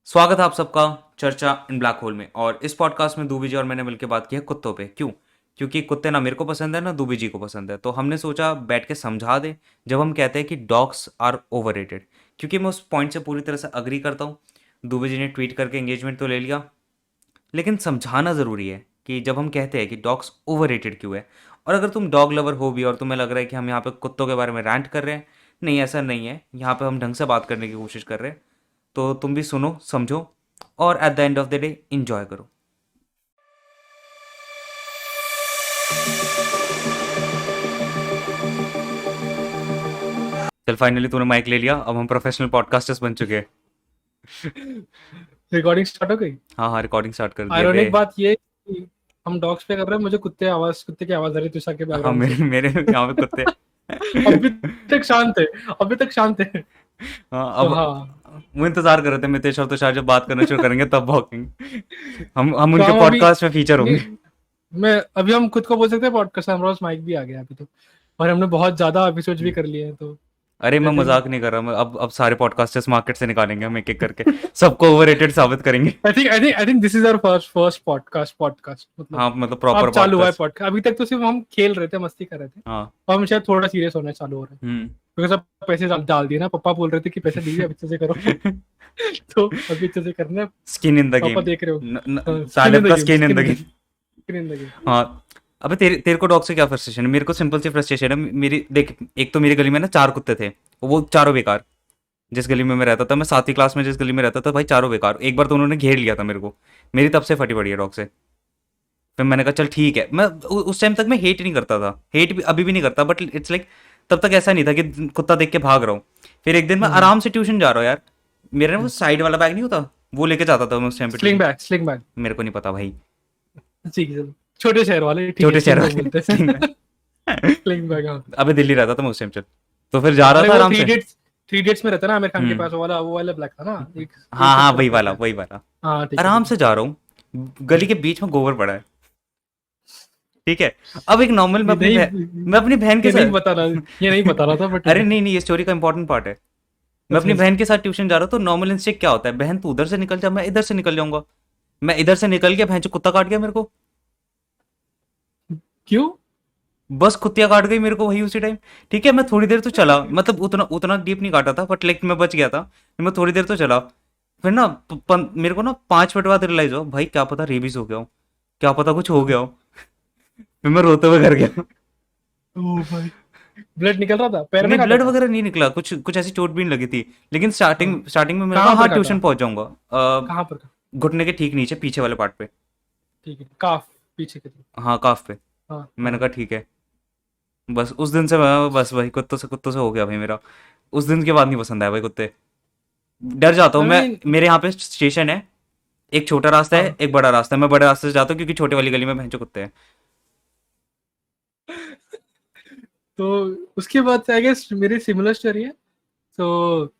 स्वागत है आप सबका चर्चा इन ब्लैक होल में। और इस पॉडकास्ट में दूबी जी और मैंने मिलकर बात की है कुत्तों पे। क्यों? क्योंकि कुत्ते ना मेरे को पसंद है ना दूबी जी को पसंद है, तो हमने सोचा बैठ के समझा दे जब हम कहते हैं कि डॉग्स आर ओवररेटेड। क्योंकि मैं उस पॉइंट से पूरी तरह से अग्री करता हूँ। दूबी जी ने ट्वीट करके एंगेजमेंट तो ले लिया, लेकिन समझाना ज़रूरी है कि जब हम कहते हैं कि डॉग्स ओवररेटेड क्यों है। और अगर तुम डॉग लवर हो भी और तुम्हें लग रहा है कि हम यहाँ पे कुत्तों के बारे में रैंट कर रहे हैं, नहीं ऐसा नहीं है। यहाँ पे हम ढंग से बात करने की कोशिश कर रहे हैं। तो तुम भी सुनो, समझो और at the end of the day enjoy करो। चल फाइनली तूने माइक ले लिया, अब हम प्रोफेशनल पॉडकास्टर्स बन चुके हैं। रिकॉर्डिंग स्टार्ट हो गई। हाँ हाँ, रिकॉर्डिंग स्टार्ट कर दिया बे। आयरॉनिक बात ये है कि हम डॉग्स पे कर रहे हैं, मुझे कुत्ते की आवाज आ रही है तुषार के हाँ बैकग्राउंड मेरे से। मेरे यहाँ पे कुत्ते। अभी तक शांत है, अभी तक शांत है। हाँ तो अब हाँ, वो इंतजार कर रहे थे मितेश और तुषार जब बात करना शुरू करेंगे तब भौंकेंगे। हम तो उनके हम अभी पॉडकास्ट में फीचर होंगे। नहीं, मैं अभी हम खुद को बोल सकते हैं पॉडकास्ट, हमारे पास माइक भी आ गया अभी तो। और हमने बहुत ज्यादा एपिसोड्स भी कर लिए हैं, तो अरे मैं आई थिंक मजाक नहीं कर रहा, मैं अब सारे पॉडकास्टर्स मार्केट से निकालेंगे हम एक एक करके, सबको ओवररेटेड साबित करेंगे। I think this is our first first podcast मतलब। हाँ मतलब प्रॉपर अब चालू हुआ है पॉडकास्ट। पॉडकास्ट, अभी तक तो सिर्फ हम खेल रहे थे, मस्ती कर रहे थे। हाँ। अब हम शायद थोड़ा सीरियस होना चालू हो रहा है, हम्म। क्योंकि सब पैसे डाल दिए ना। पापा बोल रहे थे कि पैसे दीजिए, अब अच्छे से करो। तो अभी अच्छे से करना है। स्किन इन द पापा गेम। देख रहे हो, स्किन इन सालिब द का game, skin in the game. Skin in the game. हाँ। अबे तेरे तेरे को डॉग से क्या फ्रस्ट्रेशन है? मेरे को सिंपल सी फ्रस्ट्रेशन है मेरी। देख, एक तो मेरी गली में ना 4 कुत्ते थे, वो चारों बेकार। जिस गली में मैं रहता था, मैं 7वीं क्लास में जिस गली में रहता था भाई, चारों बेकार। एक बार तो उन्होंने घेर लिया था मेरे को, मेरी तब से फटी पड़ी है डॉग से। फिर मैंने कहा चल ठीक है। मैं उस टाइम तक मैं हेट नहीं करता था, हेट भी अभी भी नहीं करता, बट इट्स लाइक तब तक ऐसा नहीं था कि कुत्ता देख के भाग रहा हूँ। फिर एक दिन मैं हम्म। आराम से ट्यूशन जा रहा हूँ यार, मेरे ना वो साइड वाला बैग नहीं होता, वो लेके जाता था मैं उस टाइम पे sling tuition. Bag, sling bag. मेरे को नहीं पता भाई। ठीक है, चलो छोटे शहर वाले, ठीक है, छोटे शहर स्लिंग बैग वाले बोलते स्लिंग हैं। बैग। स्लिंग बैग, हाँ। अबे दिल्ली रहता था मैं उस टाइम। चल तो फिर जा रहा अरे था वो आराम थ्री से। इडियट्स, थ्री इडियट्स में रहता है ना आमिर खान के हम्म। पास, वो वाला ब्लैक था ना, एक हाँ एक हाँ, सबसे वही रखा वाला था। वही वाला। हाँ ठीक है, आराम ठीक से है। जा रहा हूँ, गली हम्म। के बीच में गोबर पड़ा है। ठीक है। अब एक नॉर्मल ये नहीं, मैं अपनी बहन के ये नहीं साथ। बता रहा, ये नहीं बता रहा था, बट ठीक अरे है। नहीं नहीं, ये स्टोरी का इंपॉर्टेंट पार्ट है। मैं अच्छा अपनी अच्छा। बहन के साथ ट्यूशन जा रहा हूँ, तो नॉर्मल इंस्टिंक्ट क्या होता है, बहन तू उधर से निकल जा, मैं इधर से निकल जाऊंगा। मैं इधर से निकल गया, बहन जो कुत्ता काट गया मेरे को। क्यों? बस कुत्तिया काट गई मेरे को वही उसी टाइम। ठीक है, मैं थोड़ी देर तो चला, मतलब उतना उतना डीप नहीं काटा था, बट लाइक मैं बच गया था। मैं थोड़ी देर तो चला। फिर ना मेरे को ना 5 मिनट बाद रियलाइज हो भाई, क्या पता रेबीज हो गया हो, क्या पता कुछ हो गया हो। फिर मैं रोते हुए घर गया। ओ भाई, ब्लड निकल रहा था, पैर में नहीं काटा ब्लड था? वगैरह नहीं निकला, कुछ कुछ ऐसी चोट भी नहीं लगी थी। लेकिन हाँ। स्टार्टिंग स्टार्टिंग में मैंने कहा कहाँ पर हाँ काटा? ट्यूशन पहुंच जाऊंगा। कहाँ पर? घुटने के ठीक नीचे पीछे वाले पार्ट पे। ठीक है, काफ पीछे की तरफ। हाँ काफ पे। हाँ मैंने हाँ। कहा ठीक है। बस उस दिन से मैं बस वही कुत्तों से हो गया भाई मेरा। उस दिन के बाद नहीं पसंद आया भाई कुत्ते। डर जाता हूँ आई मैं। मीन, मेरे यहाँ पे स्टेशन है, एक छोटा रास्ता है हाँ। एक बड़ा रास्ता है। मैं बड़े रास्ते से जाता हूँ क्योंकि छोटे वाली गली में भैंचो कुत्ते हैं। तो उसके बाद आई गेस मेरी सिमिलर स्टोरी है। तो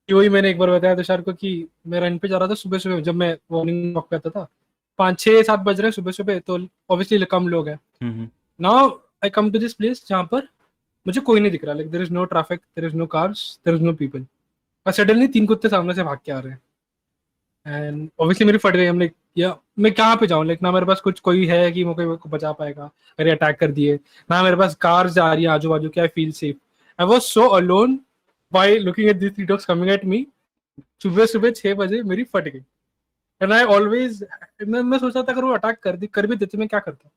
वही मैंने एक बार बताया तुषार को कि मैं रन पे जा रहा था सुबह सुबह, जब मैं मॉर्निंग वॉक पे आता था। 5 6 7 बज रहे हैं सुबह सुबह, तो ऑब्वियसली कम लोग हैं। Hmm. Now I come to this place जहाँ पर मुझे कोई नहीं दिख रहा, like there is no traffic, there is no cars, there is no people. और सडनली 3 कुत्ते सामने से भाग के आ रहे हैं, एंड ऑब्वियसली मेरी फट गई। हमने, या मैं कहाँ पे जाऊँ, लाइक ना मेरे पास कुछ कोई है कि मेरे को बचा पाएगा अगर अटैक कर दिए, ना मेरे पास कार जा रही है आजू बाजू कि I feel safe. I was so alone by looking at this three dogs coming at me. सुबह सुबह 6 बजे मेरी फट गई। एंड आई ऑलवेज, मैं सोचता था अगर वो अटैक कर भी देते मैं क्या करता।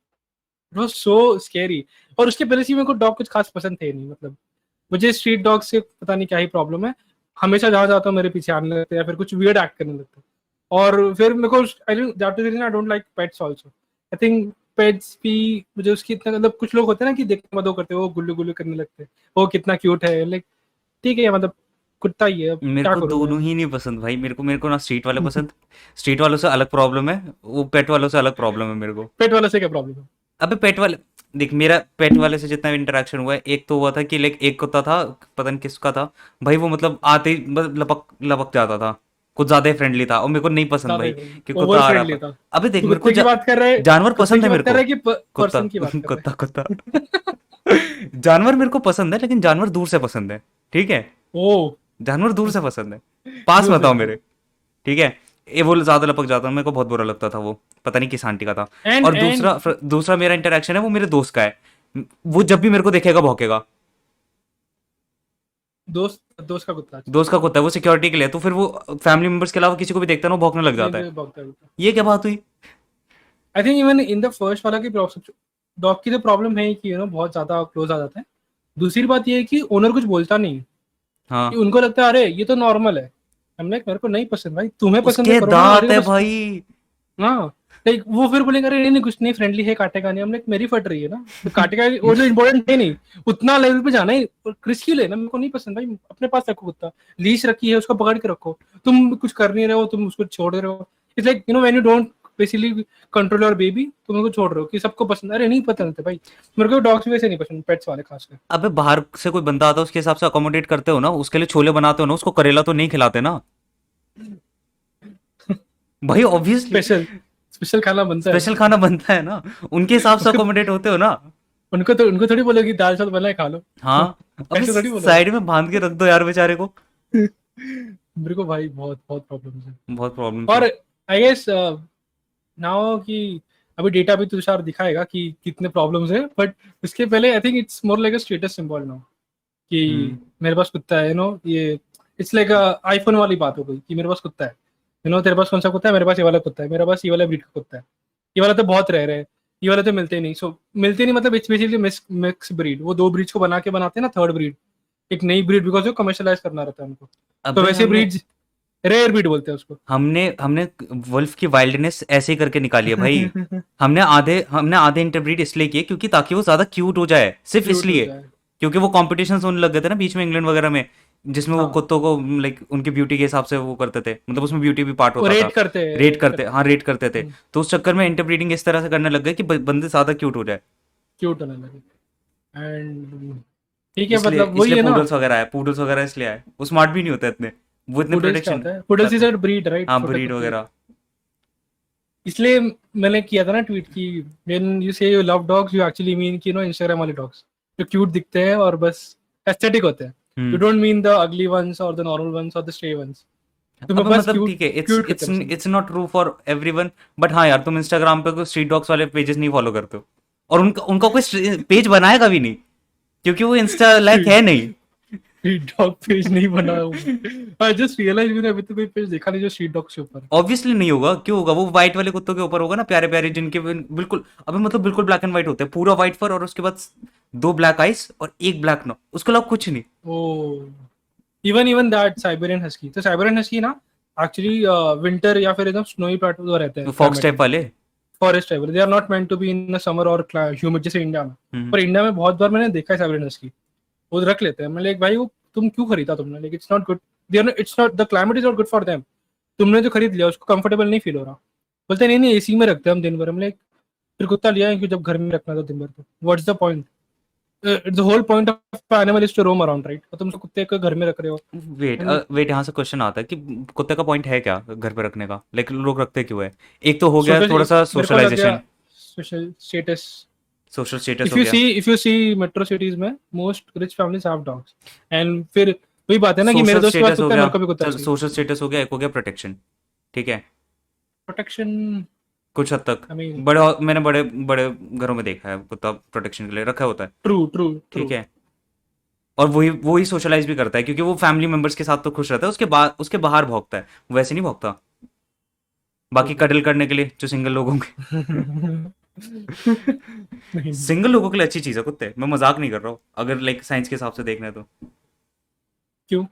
It was so scary. और उसके पहले से मेरे को डॉग कुछ खास पसंद थे नहीं, मतलब मुझे स्ट्रीट डॉग से पता नहीं क्या ही प्रॉब्लम है। हमेशा जहाँ जाता हूँ मेरे पीछे आने लगते हैं या फिर कुछ वियर्ड एक्ट करने लगते हैं। और फिर मेरे को I don't like pets also. I think pets भी मुझे उसकी इतना, मतलब कुछ लोग होते हैं ना कि देख मदो करते हैं, वो गुल्लू गुल्लू करने लगते हैं, वो कितना क्यूट है, लाइक ठीक है, मतलब कुत्ता ही है, अब मेरे क्या को करूँ मैं। दोनों ही नहीं पसंद भाई। मेरे को ना स्ट्रीट वाले पसंद। स्ट्रीट वालों से अलग प्रॉब्लम है, वो पेट वालों से अलग प्रॉब्लम है मेरे को। पेट वाले से क्या प्रॉब्लम है? अबे पेट वाले, देख मेरा पेट वाले से जितना इंटरेक्शन हुआ है, एक तो हुआ था कि लाइक एक कुत्ता था, पता नहीं किसका था भाई, वो मतलब आते ही बस लपक लपक जाता था। कुछ ज्यादा ही फ्रेंडली था और मेरे को नहीं पसंद ज्यादा भाई ही कि कुत्ता ओवर आ रहा फ्रेंडली था। था। अबे देख तो मेरे को कुत्ते की बात कर रहे है, जानवर कुत्ते पसंद की है मेरे बात कर को। रहे है कि कुत्ता पर्सन की बात कर रहे कुत्ता कुत्ता। जानवर मेरे को पसंद है, लेकिन जानवर दूर से पसंद है। ठीक है, हैं? ओ, जानवर दूर से पसंद है, पास दूर मत से आओ पसंद। मेरे। ठीक है। ये वो ज़्यादा लपक जाता, मेरे को बहुत बुरा लगता था वो, पता नहीं किस आंटी का था। और एंड दूसरा मेरा इंटरेक्शन है वो मेरे दोस्त का है, वो जब भी मेरे को देखेगा भौंकेगा। दोस्त दोस्त का कुत्ता, अच्छा। दोस्त का कुत्ता है, वो सिक्योरिटी के लिए, तो फिर वो फैमिली मेंबर्स के अलावा किसी को भी देखता है ना, वो भौंकने लग नहीं जाता है। तो भौंकता है कुत्ता। ये क्या बात हुई? I think even in the first वाला की डॉग की तो प्रॉब्लम है कि बहुत ज्यादा क्लोज आ जाता है। दूसरी बात ये है कि ओनर कुछ बोलता नहीं, कि हाँ, उनको लगता है अरे ये तो नॉर्मल है। हम लाइक मेरे को नहीं पसंद भाई, तुम्हें पसंद है उसके करो ना, दांत अरे है बस। भाई। हाँ, लाइक वो फिर बोलेंगे अरे नहीं नहीं कुछ नहीं, फ्रेंडली है, काटेगा नहीं। हम लाइक मेरी फट रही है ना, तो काटेगा वो जो इम्पोर्टेंट है नहीं, उतना लेवल पे जाना है। रिस्की लेना मेरे को नहीं पसंद भाई, अपने पास रखो कुत्ता। लीश रखी है, उसको पकड़ के रखो। तुम कुछ कर नहीं रहे हो, तुम उसको छोड़ रहे हो। It's like when you don't basically control your baby, तुम उसको छोड़ रहे हो कि सबको पसंद। अरे नहीं पसंद है भाई, मेरे को डॉग्स भी वैसे नहीं पसंद, पेट्स वाले खासकर। अबे बाहर से कोई बंदा आता है, उसके हिसाब से अकोमोडेट करते हो ना, उसके लिए छोले बनाते हो ना, उसको करेला तो नहीं खिलाते ना भाई, ऑब्वियसली। स्पेशल स्पेशल खाना बनता है। स्पेशल खाना बनता है ना, उनके हिसाब से उसको अकोमोडेट होते हो ना। उनको थोड़ी बोलोगे दाल चावल बना है खा लो। हाँ, अब ऐसे थोड़ी बोलोगे। साइड में बांध के रख दो यार बेचारे को। मेरे को भाई बहुत बहुत प्रॉब्लम है। बहुत प्रॉब्लम और थी। आई गेस नाउ कि अभी डेटा भी तुषार दिखाएगा कि कितने प्रॉब्लम्स है, बट उसके पहले I think it's more like a status symbol now, कि हम्म। मेरे पास कुत्ता है। ये इट्स लाइक आईफोन वाली बात हो गई कि मेरे पास कुत्ता है। तेरे पास कौन सा कुत्ता है? मेरे पास ये वाला कुत्ता है, मेरे पास ये वाला ब्रीड का कुत्ता है। ये वाला तो बहुत रह रहे हैं, ये वाले तो मिलते ही नहीं। सो मिलते नहीं मतलब इट्स बेसिकली मिक्स ब्रीड। वो दो ब्रीड्स को बना के बनाते हैं ना, थर्ड ब्रीड, एक नई ब्रीड, बिकॉज वो कमर्शलाइज करना रहता है उनको। तो अबे वैसे ब्रीड्स रेयर ब्रीड बोलते हैं उसको। हमने हमने वुल्फ की वाइल्डनेस ऐसे ही करके निकाली है भाई। हमने आधे इंटरब्रीड इसलिए किए क्योंकि ताकि वो ज्यादा क्यूट हो जाए, सिर्फ क्यूट हो इसलिए। जाए। क्योंकि वो कॉम्पिटिशन्स होने लग गए थे ना बीच में इंग्लैंड वगैरह में, जिसमें वो हाँ, कुत्तों को लाइक उनकी ब्यूटी के हिसाब से वो करते थे, मतलब उसमें ब्यूटी भी पार्ट वो होता था। रेट करते हैं, रेट रेट करते, करते हाँ रेट करते थे। हैं। तो उस चक्कर में इंटरब्रीडिंग इस तरह से करने लग गए कि बंदे ज्यादा क्यूट हो जाए। क्यूट होने लगे। एंड ठीक है, इसलिए मतलब वही इसलिए है ना। पूडल्स वगैरह इसलिए आए, वो स्मार्ट भी नहीं होते इतने, वो इतने पुडल्स क्या प्रोटेक्शन होता है? पुडल्स इज करते। अ ब्रीड राइट, हाँ, छोटे ब्रीड कुत्ते। वगैरह। इसलिए मैंने किया था ना ट्वीट की, when you say you love dogs you actually mean कि इंस्टाग्राम वाले डॉग्स जो क्यूट दिखते हैं और बस एस्थेटिक होते हैं। You hmm. Don't mean the ugly ones और द नॉर्मल वंस और द स्ट्रे वंस। तुम्हें अबे बस मतलब क्यूट ठीक है, इट्स क्यूट कुत्ते इट्स पसंद। It's not true for everyone, but हाँ यार, तुम इंस्टाग्राम पे कोई स्ट्रीट डॉग्स वाले पेजेस नहीं फॉलो करते हो, और उनका उनका कोई पेज बनाएगा भी नहीं, क्योंकि वो इंस्टा लाइक है नहीं। स्ट्रीट डॉग पेज नहीं बना हुआ। आई जस्ट रियलाइज मैंने अभी तक कोई पेज देखा नहीं जो स्ट्रीट डॉग्स के ऊपर। ऑब्वियसली नहीं होगा, क्यों होगा? वो व्हाइट वाले कुत्तों के ऊपर होगा ना, प्यारे प्यारे, जिनके बिल्कुल, अबे मतलब बिल्कुल ब्लैक एंड व्हाइट होते हैं, पूरा व्हाइट फर और उसके बाद दो ब्लैक आइस और एक ब्लैक नो, उसके अलावा कुछ नहीं। ओ, इवन दैट साइबेरियन हस्की, तो साइबेरियन हस्की ना एक्चुअली विंटर या फिर एकदम स्नोई प्लेटो रहते हैं फॉक्स क्लाइमेट टाइप में। वाले। Forest type, they are not meant to be in summer और ह्यूमिड जैसे इंडिया में। हम्म। पर इंडिया में बहुत बार मैंने देखा है साइबेरियन हस्की, वो रख लेते हैं। मैं लाइक भाई वो तुम क्यों खरीदा तुमने? Like it's not good, they are it's not the climate is not good for them. तुमने जो खरीद लिया उसको कंफर्टेबल नहीं फील हो रहा। बोलते नहीं नहीं एसी में रखते हैं हम दिन भर। हम लाइक फिर कुत्ता लिया है कि जब घर में रखना था दिन भर, तो what's the point? The whole point of animal is to roam around right, और तुम उसको कुत्ते को घर में रख रहे हो। वेट And like, वेट, यहाँ से क्वेश्चन आता है कि कुत्ते का पॉइंट है क्या घर पे रखने का, लेकिन लोग रखते क्यों है? एक तो हो गया social थोड़ा सा मेरे को लग गया socialisation, social status. Social status if हो यू गया। See if you see metro cities में most rich families have dogs. And फिर वही बात है ना कि मेरे सोशल दोस्त के पास स्टेटस हो कुत्ता है, गया, मेरे को भी कुत्ता चल चाहिए। सोशल स्टेटस हो गया, एक हो गया प्रोटेक्शन। ठीक है, प्रोटेक्शन। कुछ हद तक। आई मीन मैंने बड़े बड़े घरों में देखा है, कुत्ता प्रोटेक्शन के लिए रखा होता है। True true true. ठीक है, और वही वही सोशलाइज भी करता है, क्योंकि वो फैमिली मेंबर्स के साथ तो खुश रहता है, उसके बाहर भौंकता है, वो वैसे नहीं भौंकता बाकी कडल करने के लिए जो सिंगल लोगों के। नहीं, सिंगल लोगों के लिए अच्छी चीज है कुत्ते, मैं मजाक नहीं कर रहा हूँ, अगर लाइक साइंस के हिसाब से देखना है तो। क्यों?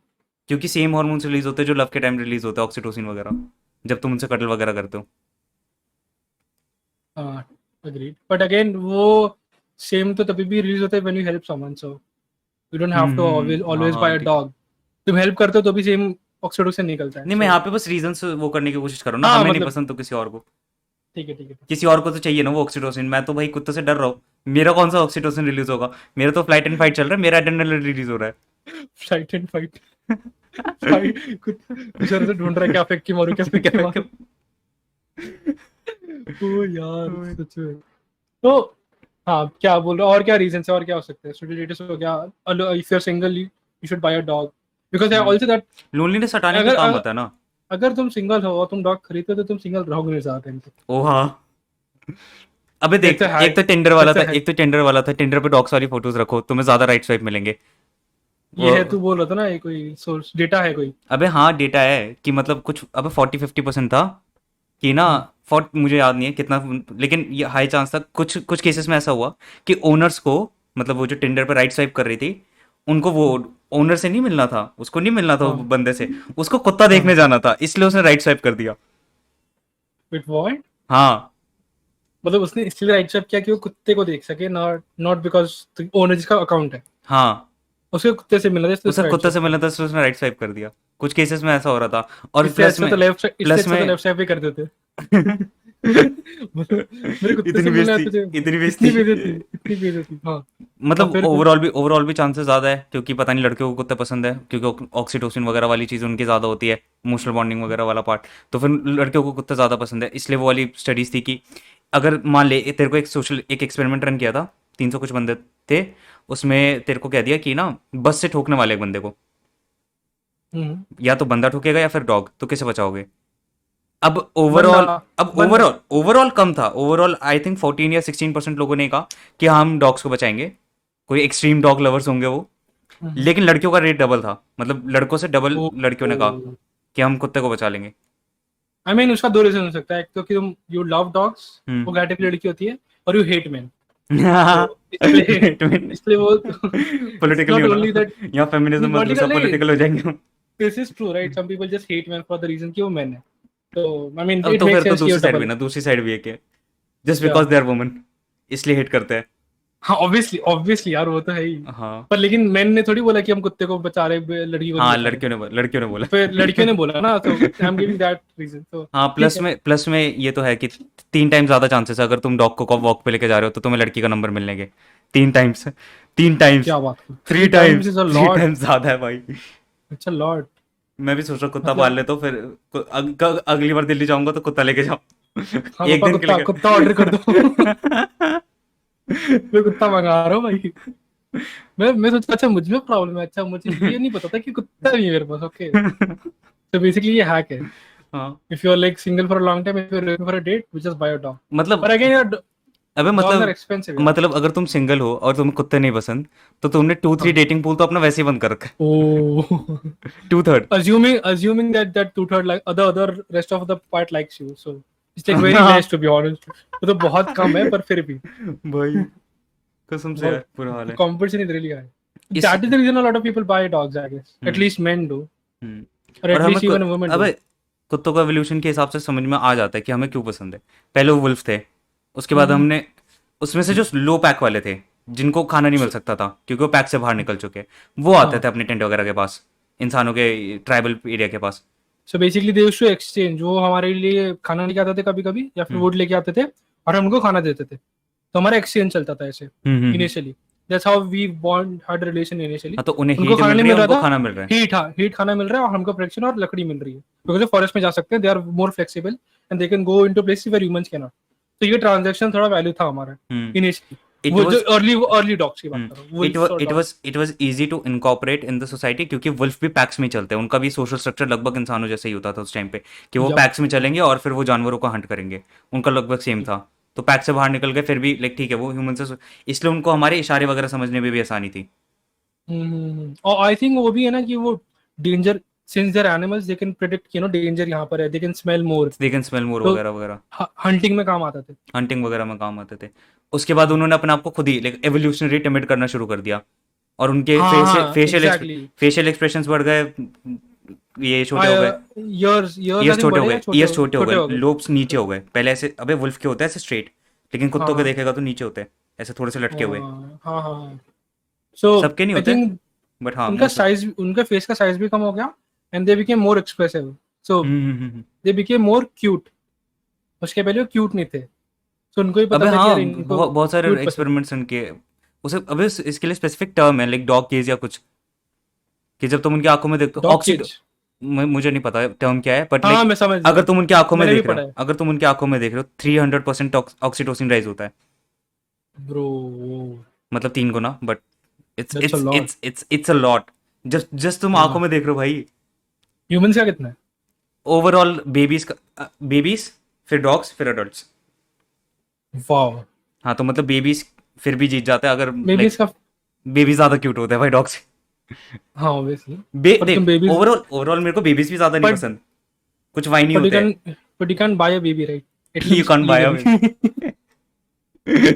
क्योंकि सेम हार्मोन्स रिलीज होते हैं जो लव के टाइम रिलीज होते हैं, ऑक्सीटोसिन वगैरह, जब तुम उनसे कटल वगैरह करते हो। हाँ, अग्रीड, बट अगेन वो सेम तो तभी भी रिलीज होता है when you help someone. So you don't have to always हाँ ऑलवेज बाय हाँ अ ठीक है। डॉग। तुम हेल्प करते हो तो भी सेम ऑक्सीटोसिन निकलता है। नहीं, मैं सो यहाँ पे बस रीजन वो करने की कोशिश कर रहा हूँ ना, हाँ हमें नहीं मतलब पसंद तो किसी और को, ठीक है ठीक है। किसी और को तो चाहिए ना वो ऑक्सीटोसिन। मैं तो भाई कुत्ते से डर रहा हूँ, मेरा कौन सा ऑक्सीटोसिन रिलीज होगा? मेरा तो फ्लाइट एंड फाइट चल रहा है, मेरा एड्रेनलिन रिलीज हो रहा फ्लाइट एंड फाइट। फाइट कुछ बेचारा से ढूंढ रहा है क्या फेंक के मारू, क्या फेंक के मारू। है। ओ यार सच में। तो हाँ, क्या बोल रहा हूँ, और क्या रीजन है और क्या हो सकता है? स्टूडेंट हो गया, if you are single you should buy a dog, because I also that. Loneliness हटाने का अगर काम आता है ना। अगर तुम सिंगल हो और तुम डॉग खरीदते हो तो तुम सिंगल रहोगे नहीं ज्यादा टाइम तक। ओ हाँ। अबे देख, दैट्स अ एक हैक। तो टेंडर वाला दैट्स था, अ हैक। एक तो टेंडर वाला था, टेंडर पे डॉग्स वाली फोटोज रखो, तुम्हें ज्यादा राइट स्वाइप मिलेंगे। वो, ये है, तू बोल रहा था ना, ये कोई सोर्स डेटा है कोई। अबे हाँ डेटा है कि मतलब कुछ, अबे 40-50% था कि ना, हम्म, फॉर मुझे याद नहीं है कितना, लेकिन ये हाई चांस था। कुछ कुछ केसेस में ऐसा हुआ कि ओनर्स को, मतलब वो जो टेंडर पे राइट स्वाइप कर रही थी, उनको वो हम्म, ओनर से नहीं मिलना था, उसको नहीं मिलना था वो हाँ बंदे से, उसको कुत्ता देखने हाँ। जाना था, इसलिए उसने राइट स्वाइप कर दिया। विट व्हाट? हाँ मतलब उसने इसलिए राइट स्वाइप किया कि वो कुत्ते को देख सके, नॉट नॉट बिकॉज ओनर जिसका अकाउंट है हाँ, उसके कुत्ते से मिलना था, इसलिए उसे उसने राइट कुत्ते स्वाइप से किया। मिलना था, इसलिए उसने राइट स्वाइप कर दिया। कुछ केसेस में ऐसा हो रहा था। और इससे अच्छा तो लेफ्ट, इससे प्लस अच्छा तो में लेफ्ट स्वाइप ही कर देते। मेरे कुत्ते से इतनी मिलना है बेइज्जती, तुझे। इतनी इतनी बेइज्जती। बेइज्जती, इतनी बेइज्जती, हाँ। हाँ, मतलब फिर ओवरऑल भी चांसेस ज़्यादा है, क्योंकि पता नहीं लड़कियों को कुत्ते पसंद है, क्योंकि ऑक्सीटोसिन वगैरह वाली चीज़ उनकी ज़्यादा होती है, इमोशनल बॉन्डिंग वगैरह वाला पार्ट। तो फिर लड़कियों को कुत्ते ज़्यादा पसंद है, इसलिए वो वाली स्टडीज़ थी कि अगर मान ले तेरे को एक एक्सपेरिमेंट रन किया था, 300 कुछ बंदे थे, उसमें तेरे को कह दिया कि ना बस से ठोकने वाले एक बंदे को, हम्म, या तो बंदा ठोकेगा या फिर डॉग, तो किसे बचाओगे? अब बंदा, ओवरऑल अब बंदा। ओवरऑल ओवरऑल कम था, ओवरऑल आई थिंक 14 या 16% लोगों ने कहा कि हम डॉग्स को बचाएंगे, कोई एक्सट्रीम डॉग लवर्स होंगे वो। हम्म, लेकिन लड़कियों का रेट डबल था, मतलब लड़कों से डबल ओ, लड़कियों ने कहा कि हम कुत्ते को बचा लेंगे। आई मीन उसका दो रीजन हो सकता है, एक तो कि तुम यू लव डॉग्स, हम्म। वो घाटे की लड़की होती है, और यू हेट मैन, तो इसलिए, इसलिए वो इट्स पॉलिटिकल नहीं नॉट होना, ओनली दैट। यहाँ फेमिनिज्म मत घुसा, पॉलिटिकल नहीं, पॉलिटिकल हो जाएंगे हम। This is true right, some people just hate man for the reason कि वो मैन है। तो आई मीन अब इट तो फिर मेक्स तो सेंस कि दूसरी you're साइड भी डबल। ना, दूसरी साइड भी है कि जस्ट क्या? बिकॉज दे आर वुमन इसलिए हेट करते हैं। हाँ, ऑब्वियसली ऑब्वियसली यार, वो तो है ही। हाँ पर लेकिन मैन ने थोड़ी बोला कि हम कुत्ते को बचा रहे, लड़की को नहीं हाँ, बचा रहे। लड़कियों ने तो बोला। फिर लड़कियों ने बोला ना, तो I am giving that reason, तो हाँ, ठीक है। प्लस में ये तो है कि 3 टाइम ज्यादा चांसेस है, अगर तुम डॉग को वॉक पे लेके जा रहे हो तो तुम्हें लड़की का नंबर मिलने के 3 टाइम्स, 3 टाइम्स, क्या बात कर, three 3 times times is a three lot. Times ज्यादा है भाई। It's a lot. मैं भी सोच रहा हूँ कुत्ता पाल मतलब ले, तो फिर अगली बार दिल्ली जाऊंगा तो कुत्ता लेके जाओ। हाँ एक पापा, दिन के कुत्ता लिए कुत्ता ऑर्डर कर दो। मैं कुत्ता मंगा रहा हूँ भाई। मैं सोचा अच्छा मुझ में प्रॉब्लम है, अच्छा मुझे ये नहीं पता था कि कुत्ता नहीं है मेरे पास। ओके, तो बेसिकली ये हैक है। हाँ if you are like single for a long time, if you are looking for a date, just buy a dog. मतलब, पर अगेन यार, अबे डॉग्स आर मतलब एक्सपेंसिव यार। अगर तुम सिंगल हो और तुम्हें कुत्ते नहीं पसंद, तो तुमने 2-3 हाँ। डेटिंग पूल तो अपना वैसे ही बंद कर रखा ओ। है। 2/3। assuming that two third like other rest of the part likes you, so it's like very less to be honest। वो तो बहुत कम है, पर फिर भी भाई कसम से बहुत, यार बुरा हाल है competition is really high। इस। That is the reason a lot of people buy dogs, I guess, at hmm. least men do, hmm. or और at least even women do। अबे कुत्तों को एवोल्यूशन के हिसाब से समझ में आ जाता है कि हमें क्यों पसंद है। पहले वो वुल्फ थे, उसके बाद हम्म। हमने, उसमें से जो लो पैक वाले थे, जिनको खाना नहीं मिल So, सकता था क्योंकि वो पैक से बाहर निकल चुके, वो आते हाँ, थे अपने टेंट वगैरह के पास, इंसानों के ट्राइबल एरिया के पास। so basically they used to exchange, वो हमारे लिए खाना लेके आते थे कभी कभी, या फिर हम्म। वुड लेके आते थे, और हम उनको खाना देते थे, तो हमारा एक्सचेंज चलता था ऐसे hmm. Initially. That's how we bond had relation initially. हाँ, तो उन्हें उनको हीट खाना मिल नहीं रही है, मिल रहा उनको था, खाना मिल रहा है। हीट, हाँ हीट खाना मिल रहा है, और हमको प्रोटेक्शन और लकड़ी मिल रही है, बिकॉज फॉरेस्ट में जा सकते हैं, they are more flexible and they can go into places where humans can not. तो ये ट्रांजैक्शन थोड़ा वैल्यू था हमारा हम्म। इनिशियली। इट वो जो वाज अर्ली अर्ली डॉग्स की बात कर रहा हूँ, वुल्फ्स और dogs. It was easy to incorporate in the society, क्योंकि वुल्फ भी पैक्स में ही चलते हैं, उनका भी सोशल स्ट्रक्चर लगभग इंसानों जैसे ही होता था उस टाइम पे, कि वो जब पैक्स में चलेंगे और फिर वो जानवरों को हंट करेंगे, उनका लगभग सेम था। तो पैक से बाहर निकल गए फिर भी लाइक ठीक है, वो ह्यूमन से, इसलिए उनको हमारे इशारे वगैरह समझने में भी आसानी थी। और आई थिंक वो भी है ना कि वो danger, since there animals they can predict, danger यहाँ पर है, they can smell more, they can smell more तो वगैरह वगैरह, हंटिंग में काम आते थे। हंटिंग वगैरह में काम आते थे। उसके बाद उन्होंने अपने आप को खुद ही लाइक एवोल्यूशनरी टिमिड करना शुरू कर दिया, और उनके हाँ हाँ, एग्जैक्टली। फेशियल एक्सप्रेशंस बढ़ गए, ये छोटे हो गए, years years I years think छोटे हो बड़े गए, या ईयर्स छोटे हो छोटे गए, हो गए। लोब्स नीचे हो छोटे। गए। पहले ऐसे, अबे वुल्फ के होते हैं ऐसे स्ट्रेट, लेकिन हाँ कुत्तों के हाँ देखेगा तो नीचे होते हैं, ऐसे थोड़े से लटके हुए। हाँ हाँ हाँ। सो सबके नहीं आई होते, थिंक बट हाँ उनका मोस्ट। साइज, उनका फेस का साइज भी कम हो गया, and they became more expressive, so hmm. They became more cute. उसके पहले वो क्यूट नहीं थे, सो उनको भी पता अबे था कि हाँ, यार इनको बहुत सारे क्यूट पसंद। एक्सपेरिमेंट्स उनके, उसे अबे इसके लिए स्पेसिफिक टर्म है लाइक डॉग केज या कुछ, कि जब तुम उनकी आंखों में देखते हो डॉग ऑक्सीटो, केज। मुझे नहीं पता टर्म क्या है, बट हाँ लाइक मैं समझ अगर गया, तुम उनकी आंखों में मैंने भी देख रहे पढ़ा हो, है। अगर तुम उनकी आंखों में देख रहे हो, 300% ऑक्सीटोसिन राइज होता है, ब्रो, मतलब 3 गुना, but it's that's a it's lot. It's it's it's a lot. Just तुम आंखों में देख रहे हो भाई। ह्यूमंस का कितना है? ओवरऑल बेबीज का, बेबीज फिर डॉग्स फिर एडल्ट्स। वाओ, हाँ तो मतलब बेबीज फिर भी जीत जाते हैं अगर बेबीज लाइक का, बेबी ज्यादा क्यूट होते हैं भाई डॉग से। हाँ ऑब्वियसली। पर तुम देख बेबीज, ओवरऑल ओवरऑल मेरे को बेबीज भी ज्यादा नहीं बट पसंद, कुछ वाइनी बट यू होते can but you can buy a baby right, हैं। You at least can't buy a legally. Baby.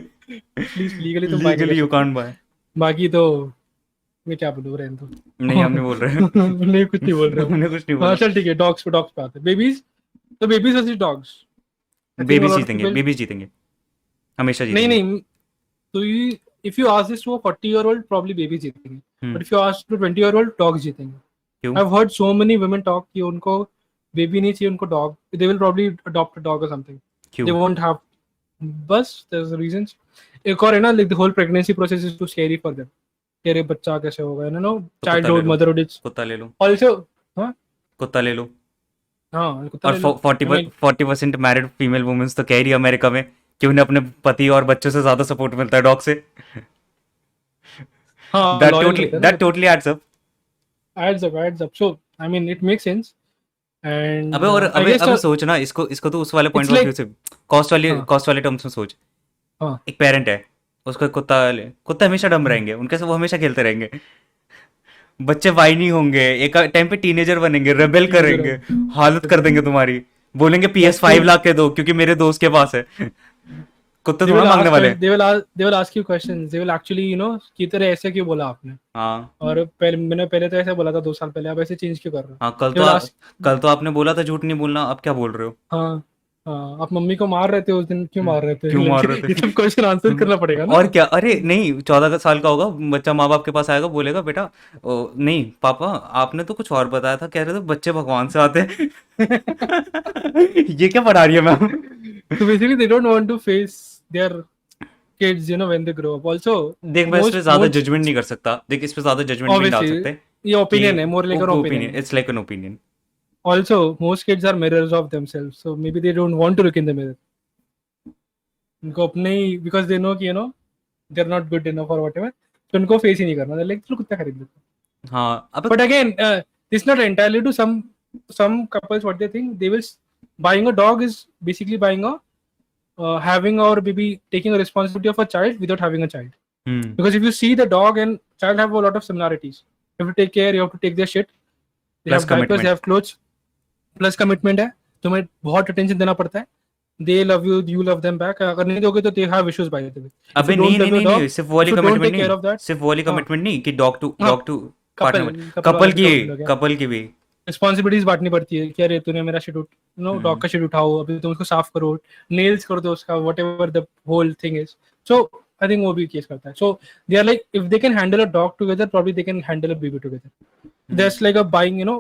At least legally तुम बाय नहीं कर लीगली यू सकते। Can't buy. बाकी तो मैं क्या बोलूँ, रहने नहीं हम नहीं बोल रहे हैं। दो। नहीं, कुछ नहीं बोल रहा हूँ। हमने कुछ नहीं हाँ बोला। चल ठीक है, डॉग्स पे आते हैं। बेबीज, तो babies versus dogs, I think a babies lot of जीतेंगे, पीपल। बेबीज जीतेंगे, हमेशा नहीं जीतेंगे। नहीं, तो you, if you ask this to a 40-year-old, probably baby जीतेंगे। Hmm. But if you ask to 20-year-old, dogs जीतेंगे। क्यों? I have heard so many women talk कि उनको बेबी नहीं चाहिए, उनको dog, they will probably adopt a dog or something, क्यों? they won't have, बस there's reasons। एक और है ना, like the whole pregnancy process is too scary for them, कि अरे बच्चा कैसे होगा, you know, तो कुत्ता ले childhood लो, motherhood is कुत्ता ले लो, also। हाँ, कुत्ता ले लो। हाँ कुत्ता और ले लो। Forty I mean, 40% married female womens तो कह रही है अमेरिका में कि उन्हें अपने पति और बच्चों से ज्यादा सपोर्ट मिलता है डॉग से। हाँ दैट लॉयल टोटली रहते हैं ना दैट मतलब। Totally adds up. Adds up, so I mean it makes sense। अबे and और I अबे guess अबे सोच ना, इसको तो उस वाले point it's of view like, से, हाँ कॉस्ट वाले टर्म्स में सोच। हाँ एक पेरेंट है, उसको एक कुत्ता हमेशा डम रहेंगे उनके साथ, वो हमेशा खेलते रहेंगे। बच्चे वाइनी होंगे, एक टाइम पे टीनेजर बनेंगे, रेबेल टीनेजर करेंगे, हालत कर देंगे तुम्हारी, बोलेंगे प्लस PS5 तुम, ला के दो क्योंकि मेरे दोस्त के पास है। कुत्ते they थोड़ा will मांगने ask वाले हैं। they will ask you questions, they will actually, you know, कि तेरे ऐसे क्यों बोला आपने, हाँ और पहले मैंने पहले तो ऐसे बोला था 2 साल पहले, आप ऐसे चेंज क्यों कर रहे हो। हाँ, they will ask, कल तो आपने बोला था झूठ नहीं बोलना, अब क्या बोल रहे हो? हाँ हाँ, आप मम्मी को मार रहे थे उस दिन, क्यों मार रहे थे। क्यों मार Like, रहे ये थे? सब क्वेश्चन आंसर करना पड़ेगा ना। और क्या, अरे नहीं 14 साल का होगा बच्चा, माँ बाप के पास आएगा, बोलेगा बेटा नहीं पापा आपने तो कुछ और बताया था, कह रहे थे बच्चे भगवान से आते हैं। ये क्या पढ़ा रही है ma'am? So basically they don't want to face their kids, you know, when they grow up also। देख मैं इस पे most ज्यादा most जजमेंट नहीं कर सकता, देख इस पे ज्यादा जजमेंट भी नहीं डाल obviously सकते ये कि ओपिनियन है, मोर लाइक और opinion, opinion. It's like an opinion. Also most kids are mirrors of themselves, so maybe they don't want to look in the mirror, उनको अपने ही, because they know कि you know they're not good enough or whatever, तो उनको face ही नहीं करना, they're like चलो कुत्ता खरीद लेते हाँ अब हैं। But again, this not entirely to some couples what they think, they will buying a dog is basically buying a having or maybe taking a responsibility of a child without having a child, hmm, because if you see the dog and child have a lot of similarities, you have to take care, you have to take their shit, they plus have diapers, they commitment. have clothes, plus commitment है, तुम्हें बहुत attention देना पड़ता है, दे love you, you love them back, अगर नहीं दोगे तो they have issues by the way, if you अबे नहीं डोंट नहीं लव योर नहीं डॉग, नहीं, सिर्फ वो इफ वाली यू डोंट कमिटमेंट टेक नहीं, केयर ऑफ दैट। सिर्फ वो वाली हाँ कमिटमेंट नहीं कि हाँ, dog to couple partner, couple वाला तो कपल हो गया, कपल की भी। रिस्पॉन्सिबिलिटीज बांटनी पड़ती है कि अरे तूने मेरा शेड नो डॉग हम्म, का शेड उठाओ, अभी तुम उसको साफ करो, नेल्स कर दो उसका, whatever the whole thing is. So I think वो भी केस करता है, so they are like if they can handle a dog together, probably they can handle a baby together. Hmm. That's like a buying, you know,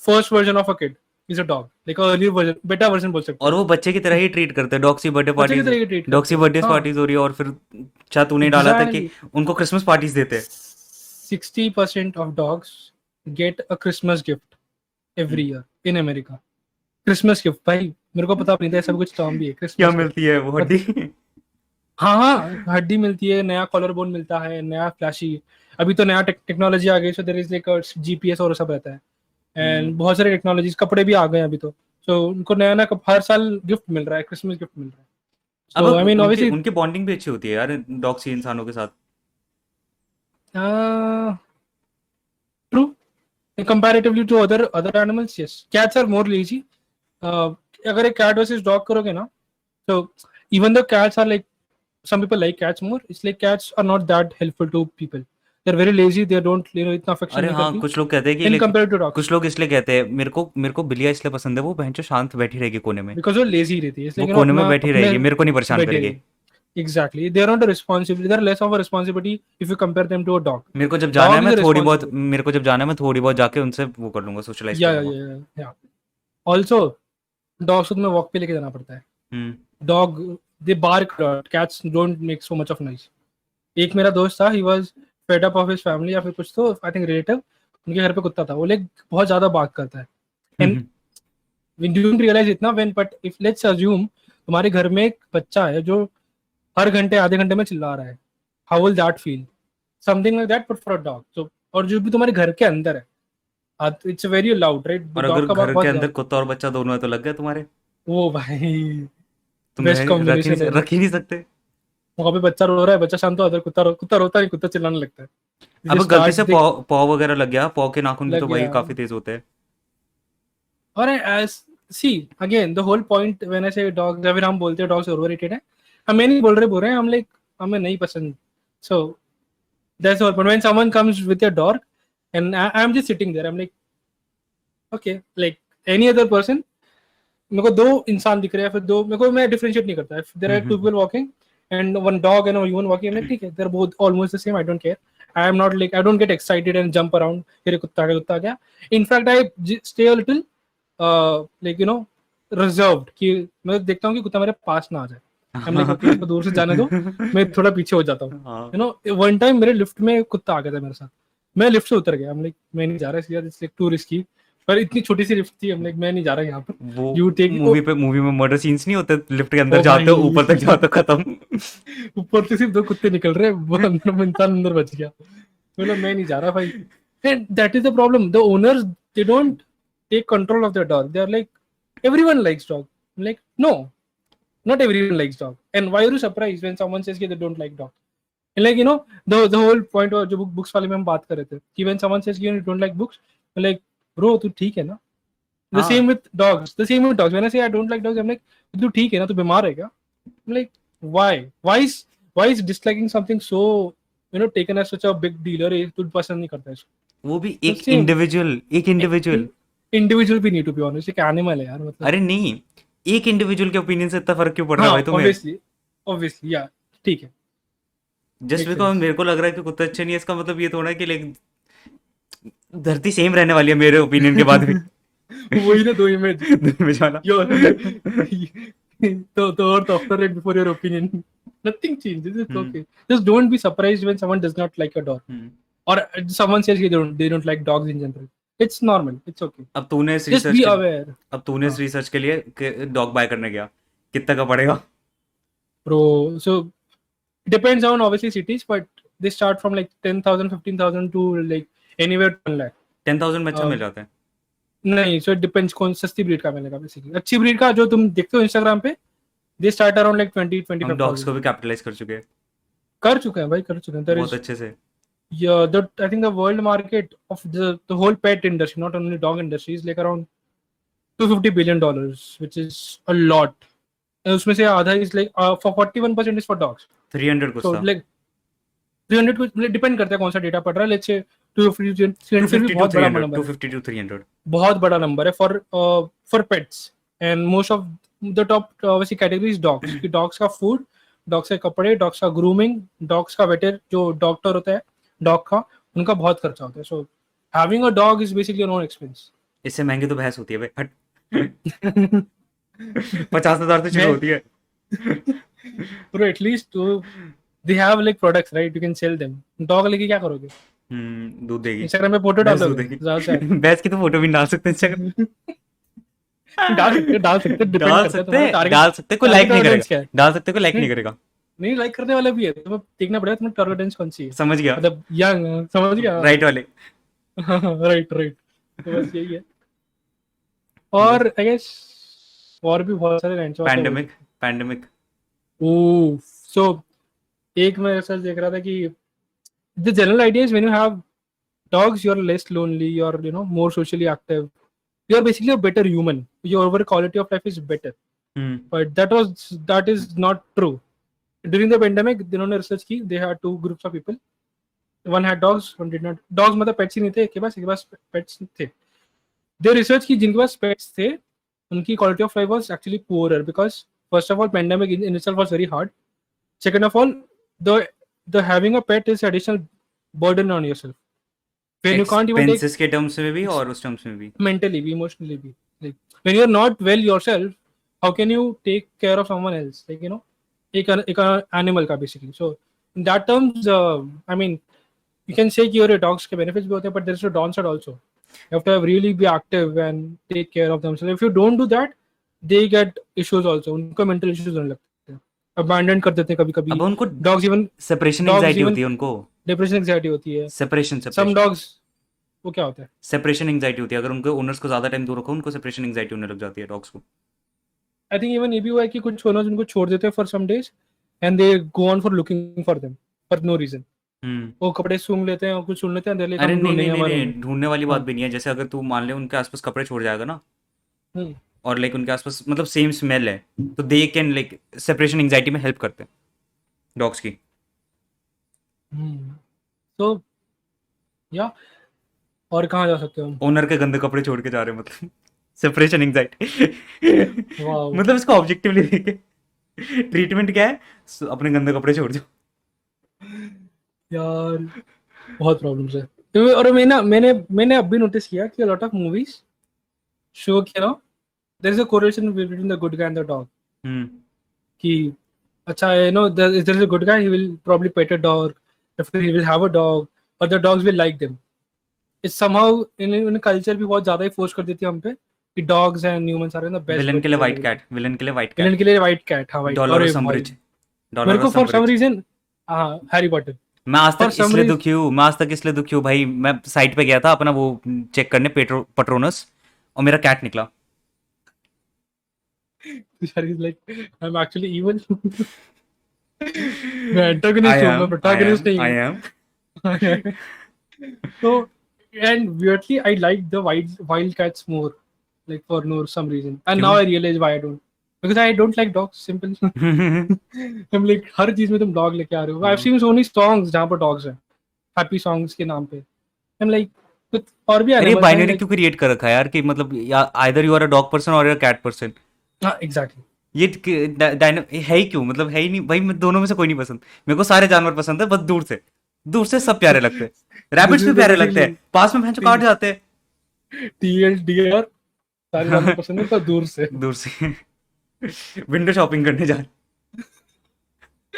first version of a kid is a dog, like early version, beta version बोल सकते और हो, वो बच्चे की तरह ही treat करते हैं, डॉग सी बर्थडे बच्चे की पार्टीज, तरह ट्रीट डॉग सी करते हैं। बर्थडे हाँ पार्टीज हो रही है और फिर क्या तूने डाला था कि एग्जैक्टली, उनको क्रिसमस पार्टीज देते हैं। 60% of dogs get a Christmas gift every hmm, year in America। Christmas gift भाई, मेरे को पता नहीं था ऐसा भी कुछ टर्म भी है, क्या क्रिसमस गिफ्ट। मिलती है वो और हड्डी? हाँ हाँ, हड्डी मिलती है, नया कॉलर बोन मिलता है, नया फ्लैशी, अभी तो नया टेक्नोलॉजी आ गई, so there is like GPS और सब रहता है, हम्म, एंड बहुत सारे टेक्नोलॉजीज, कपड़े भी आ गए हैं अभी तो, सो उनको नया नया हर साल गिफ्ट मिल रहा है, क्रिसमस गिफ्ट मिल रहा है। अब सो आई मीन उनके ऑब्वियसली उनकी बॉन्डिंग भी अच्छी होती है यार डॉग सी इंसानों के साथ। True, comparatively to other animals, yes, cats are more lazy. अगर एक कैट वर्सेस डॉग करोगे ना, so even though cats are like, some people like cats more, it's like cats are not that helpful to people, they're very lazy, they don't, you know, इतना affection अरे नहीं हाँ करती कुछ लोग कहते हैं कि in like, compared to dogs, कुछ लोग इसलिए कहते हैं मेरे को बिल्लियाँ इसलिए पसंद है, वो बहन शांत बैठी रहेगी कोने में, because वो lazy रहती है, वो इसलिए, you know, कोने में अपना बैठी अपने रहेगी, मेरे को नहीं परेशान बैठी करेगी। रहेगी। Exactly, they are not a responsibility, they are less of a responsibility if you compare them to a dog। मेरे को जब जाना है Dog मैं is a थोड़ी बहुत, responsibility, मेरे को जब जाना है मैं थोड़ी बहुत जाके उनसे वो कर लूंगा, सोशलाइज कर yeah लूंगा। yeah yeah yeah। Also dogs को तुम्हें walk पे लेके जाना पड़ता है, हम्म, dog they bark a lot, cats don't make so much of noise। एक मेरा दोस्त था, he was fed up of his family या फिर कुछ, तो आई थिंक रिलेटिव, उनके घर पे कुत्ता था, वो लाइक बहुत ज्यादा बात करता है, and hmm, we don't realise इतना when, but if let's assume तुम्हारे घर में एक बच्चा है जो हर घंटे आधे घंटे में चिल्ला रहा है, how will that feel, something like that but for a dog. So और जो भी तुम्हारे घर के अंदर है, इट्स वेरी लाउड राइट, और अगर डॉग का घर bark बहुत के अंदर ज्यादा। कुत्ता और बच्चा दोनों है तो लग गए तुम्हारे, वो भाई तुम बेस्ट कॉम्बिनेशन है। रख ही नहीं सकते। वहां पे बच्चा रो रहा है, बच्चा शांत हो, उधर कुत्ता रोता नहीं, कुत्ता चिल्लाने लगता है। अब जस्ट गलती स्टार्ट से देख पॉ वगैरह लग गया, पॉ के नाखून भी लग तो भाई गया। काफी तेज होते हैं। और see again the whole point when I say dog, जब हम बोलते हैं डॉग्स ओवररेटेड है, हमें नहीं बोल रहे हैं, हम लाइक हमें नहीं पसंद। So that's all, but when someone comes with a dog and I am just sitting there, I am like okay, like any other person, मेरे को दो इंसान दिख रहे हैं, फिर दो मेरे को, मैं डिफरेंशिएट नहीं करता, if there are two people walking and one dog and human walking, मैं ठीक है, they are both almost the same, I don't care, I am not like, I don't get excited and jump around, ये कुत्ता आ गया। In fact I stay a little like reserved, कि मैं देखता हूँ कि कुत्ता मेरे पास ना आ जाए, आई एम लाइक ओके, इसको दूर से जाने दो, मैं थोड़ा पीछे हो जाता हूँ। हाँ। वन टाइम मेरे लिफ्ट में कुत्ता आ गया था मेरे साथ, मैं लिफ्ट से उतर गया, I'm like, मैं नहीं जा रहा इसलिए, इट्स लाइक टू रिस्की, पर इतनी छोटी सी लिफ्ट थी, I'm like, मैं नहीं जा रहा यहाँ पर, वो यू टेक। मूवी में मर्डर सीन्स नहीं होते, लिफ्ट के अंदर ओ जाते हो, भाई ऊपर तक जाते हो, खत्म। ऊपर से सिर्फ दो कुत्ते निकल रहे हैं, वो अंदर में इंसान अंदर बच गया, मतलब मैं नहीं जा रहा भाई। And that is the problem, the owners they don't take control of their dog, they are like everyone likes dog, I'm like no, not everyone likes dog, and why are you surprised when someone says कि they don't like dog? And like the whole point of जो books वाले में हम बात कर रहे थे, कि when someone says you don't like books, like bro तू ठीक है ना? The हाँ, same with dogs, the same with dogs, when I say I don't like dogs, I'm like तू ठीक है ना, तू बीमार है क्या? I'm like why is disliking something so taken as such a big deal, अरे तू पसंद नहीं करता इसको, वो भी the एक same इंडिविजुअल। इंडिविजुअल भी नहीं, टू बी ऑनेस्ट, एक एनिमल है यार, मतलब। अरे नहीं, एक इंडिविजुअल के ओपिनियन से इतना फर्क क्यों पड़ रहा है हाँ भाई तुम्हें? ऑब्वियसली यार, ठीक है, जस्ट मेक बिकॉज सेंस। मेरे को लग रहा है कि कुत्ते अच्छे नहीं है, इसका मतलब ये थोड़ा है कि लाइक धरती सेम रहने वाली है मेरे ओपिनियन के बाद भी। वही ना, दो इमेज, में जाना। Your the earth after and before your opinion, nothing changes, it's okay, just don't be surprised when someone does not like your dog, or someone says they don't like dogs in general, it's normal, it's okay, अब तूने इस just research be के aware। अब तूने इस research के लिए dog bye करने गया, कितना का पड़ेगा? Bro, so it depends on obviously cities, but they start from like 10,000 15,000 to like anywhere to 1 lakh। 10,000 में अच्छा Um, मिल जाता है। नहीं, सो इट डिपेंड्स कौन सस्ती ब्रीड का मिलेगा, बेसिकली अच्छी ब्रीड का जो तुम देखते हो इंस्टाग्राम पे, दे स्टार्ट अराउंड लाइक 20 हम डॉग्स को 25,000। भी कैपिटलाइज कर चुके हैं कर चुके हैं भाई, कर चुके हैं, देयर बहुत इज अच्छे से। I think the world market of the whole pet industry, not only dog industry, is like around $250 billion, which is a lot, and उसमें से आधा is like for 41% is for dogs, 300 कुछ so था। like 300 को depend करता है कौन सा डेटा पड़ रहा है, लेट्स से 250 300 फिर भी 250 टू बहुत बड़ा 300, नंबर है, 250 टू 300। बहुत बड़ा नंबर है for pets, and most of the top वैसी कैटेगरीज डॉग्स, कि डॉग्स का फूड, डॉग्स के कपड़े, डॉग्स का ग्रूमिंग, डॉग्स का वेटर जो डॉक्टर होता है डॉग का, उनका बहुत खर्चा होता है, so having a dog is basically no expense. इससे महंगी तो भैंस होती है भाई, हट। 50,000 से शुरू होती है। Bro at least they have like products right, you can sell them, dog लेके क्या करोगे, दूध देगी। इंस्टाग्राम पे फोटो भैंस दूध डालोगे देगी। ज्यादा से भैंस की तो फोटो भी नहीं डाल सकते इंस्टाग्राम। डाल सकते डिपेंड डाल करता है सकते तुम्हारा टारगेट, डाल सकते, कोई लाइक नहीं ऑडियंस क्या करेगा, है, डाल सकते कोई लाइक नहीं नहीं करेगा। नहीं लाइक करने वाला भी है, तुम्हें देखना पड़ेगा तुम्हें टारगेट ऑडियंस कौन सी है, समझ गया, मतलब यंग, समझ गया, राइट वाले। राइट राइट, तो बस यही है। और आई गेस और भी बहुत सारे रेंट्स पैंडेमिक। ओह, सो एक मैं रिसर्च देख रहा था कि the general idea is when you have dogs you are less lonely, you are more socially active, you are basically a better human, your overall quality of life is better, but that is not true during the pandemic। जिन्होंने research की, they had two groups of people, one had dogs, one did not, dogs मतलब pets ही नहीं थे, एक के पास pets थे, they research की जिनके पास पेट्स थे उनकी quality of life was actually poorer, because first of all pandemic in itself was very hard, second of all the having a pet is additional burden on yourself when you can't even take expenses के terms में भी और उस terms में भी। mentally be, emotionally be, like when you're not well yourself, how can you take care of someone else, like एक animal का basically, so in that terms I mean you can say कि your dogs के benefits भी होते हैं, but there's a downside also, you have to really be active and take care of them, so if you don't do that they get issues also, उनको mental issues होने लगते हैं, abandon कर देते हैं कभी कभी, अब उनको dogs even सेपरेशन एंजाइटी होती है, उनको depression anxiety होती है, सेपरेशन some dogs वो क्या होता है? सेपरेशन एंग्जाइटी होती है, अगर उनके ओनर्स को ज़्यादा टाइम दूर रखो उनको सेपरेशन एंग्जाइटी होने लग जाती है डॉग्स को। आई थिंक इवन ये भी हुआ है कि कुछ ओनर्स उनको छोड़ देते हैं for some days and they go on for looking for them for no reason. Hmm. वो कपड़े सूंघ लेते हैं और कुछ सुन लेते हैं, they're like, अरे हम नहीं नहीं ढूंढेंगे नहीं हमारे नहीं, ओनर। ढूंढने वाली बात हाँ। भी नहीं है। जैसे अगर तू मान ले उनके आसपास कपड़े छोड़ जाएगा ना, हम्म। और लाइक उनके आसपास मतलब सेम स्मेल है, तो they can like separation anxiety में हेल्प करते हैं डॉग्स की। तो या और कहाँ जा सकते हो हम? ओनर के गंदे कपड़े छोड़ के जा रहे हैं मतलब सेपरेशन एंग्जाइटी। वाह मतलब इसको ऑब्जेक्टिवली देखे, ट्रीटमेंट क्या है, अपने गंदे कपड़े छोड़ जाओ। यार, बहुत प्रॉब्लम्स है। और मैंने मैंने अब भी नोटिस किया कि लॉट ऑफ मूवीज शो कि there is a correlation between the good guy and the dog. Hmm. कि अच्छा, there is a good guy, he will probably pet a dog, या फिर he will have a dog, और the dogs will like them. It's somehow in culture भी बहुत ज्यादा ही force कर देती है हम पे कि dogs and humans are the best villain के लिए वाइट अवेलेबल। कैट, विलन के लिए वाइट विलन कैट। के लिए वाइट कैट, हाँ वाइट। अरे डॉलोरस भाई, अम्ब्रिज, मेरे को डॉलोरस फॉर सम अम्ब्रिज। रीजन, हाँ, हैरी पॉटर, मैं आज फॉर तक सम इसलिए रीजन। दुखी हूँ, मैं आज तक इसलिए दुखी हूँ भाई। मैं साइट पे गया था अपना वो चेक करने, पट्रोनस, और मेरा कैट निकला। Is like, I am actually evil. मैं एंटागनिस्ट हूँ, मैं आई एम प्रोटैगनिस्ट नहीं आई हूँ। Am So, and weirdly, I like the wildcats more, like for no some reason. And now क्यों? I realize why I don't. Because I don't like dogs. Simple. I'm like, हर चीज में तुम dog लेके आ रहे हो. I've seen so many songs जहाँ पर dogs हैं, happy songs के नाम पे. I'm like, कुछ और भी अरे ये animals हैं बाइनरी like, क्यों क्रिएट कर रखा है यार, कि मतलब या either you are a dog person और अ कैट पर्सन। हाँ exactly. ये है ही क्यों, मतलब है ही नहीं भाई। मैं दोनों में से कोई नहीं पसंद, मेरे को सारे जानवर पसंद है, बस दूर से। दूर से सब प्यारे लगते हैं। This रैबिट्स भी is the प्यारे लगते हैं, basically पास में भैंसो काट जाते TLDR, सारे जानवर हैं। पसंद है पर दूर से। दूर से। विंडो शॉपिंग करने जा ये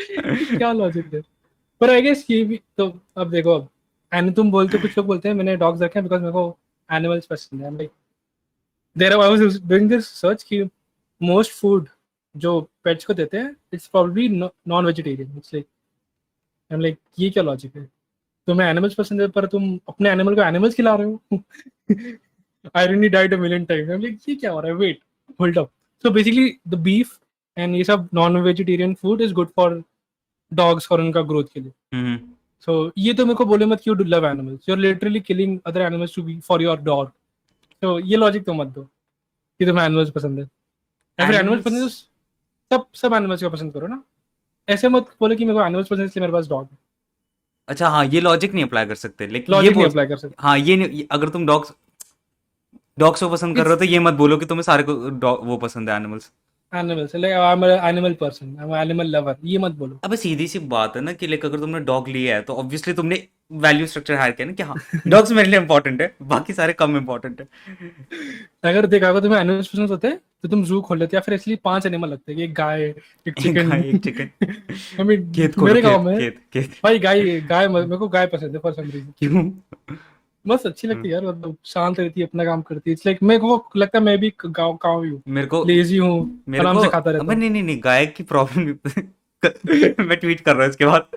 रहे। क्या लॉजिक है? पर आई गेस ये भी तो, अब देखो, अब एंड तुम बोलते हो, कुछ लोग बोलते हैं मैंने डॉग्स रखे हैं बिकॉज मेरे को एनिमल्स पसंद है। Like there I was doing this search कि मोस्ट फूड जो पेट्स को देते हैं it's probably non vegetarian. It's like, I am like, ये क्या लॉजिक है? तुम्हें एनिमल्स पसंद है पर तुम अपने एनिमल को एनिमल्स खिला रहे हो। Irony died a million times. I am like, ये क्या हो रहा है? Wait, hold up. So basically the beef and ये सब non vegetarian food is good for dogs और उनका ग्रोथ के लिए। हम्म। So ये तो मेरे को बोले मत कि you do love animals. You're literally killing other animals to be for your dog. So ये लॉजिक तो मत दो कि तुम्हें एनिमल्स पसंद है, या फिर एनिमल्स एनिमल्स। पसंद है तो सब एनिमल्स को पसंद करो ना। ऐसे मत बोले कि मेरे को एनिमल्स पसंद है इसलिए मेरे पास डॉग है। अच्छा हाँ, ये लॉजिक नहीं अप्लाई कर सकते, लेकिन ये लॉजिक नहीं बोल। अप्लाई कर सकते। हाँ ये नहीं, अगर तुम डॉग्स डॉग्स को पसंद कर रहे इट्स हो तो ये मत बोलो कि तुम्हें सारे को वो पसंद है animals. Animals, like I M animal person, I am animal lover, ये मत बोलो। अबे सीधी सी बात है ना कि लाइक अगर तुमने डॉग लिया है तो ऑब्वियसली तुमने वैल्यू स्ट्रक्चर हायर किया ना, कि हाँ डॉग्स मेरे लिए इंपॉर्टेंट है, बाकी सारे कम इंपॉर्टेंट है। अगर देखा, अगर तुम्हें एनिमल्स पसंद होते तो तुम जू खोल लेते, या फिर इसलिए 5 एनिमल लगते कि एक गाय, एक एक चिकन। गाय एक चिकन। आई मीन खेत खोलो, मेरे गांव खेत में खेत खेत। भाई गाय गाय मेरे को गाय पसंद है फॉर सम रीजन। क्यों? बस अच्छी लगती है यार, मतलब शांत रहती है, अपना काम करती है। इट्स लाइक मेरे को लगता है मैं भी गाँव गाँव ही हूँ, मेरे को लेजी हूँ, मेरे आराम को से खाता रहता अबे हूँ। नहीं नहीं नहीं, गाय की प्रॉब्लम। मैं ट्वीट कर रहा हूँ इसके बाद,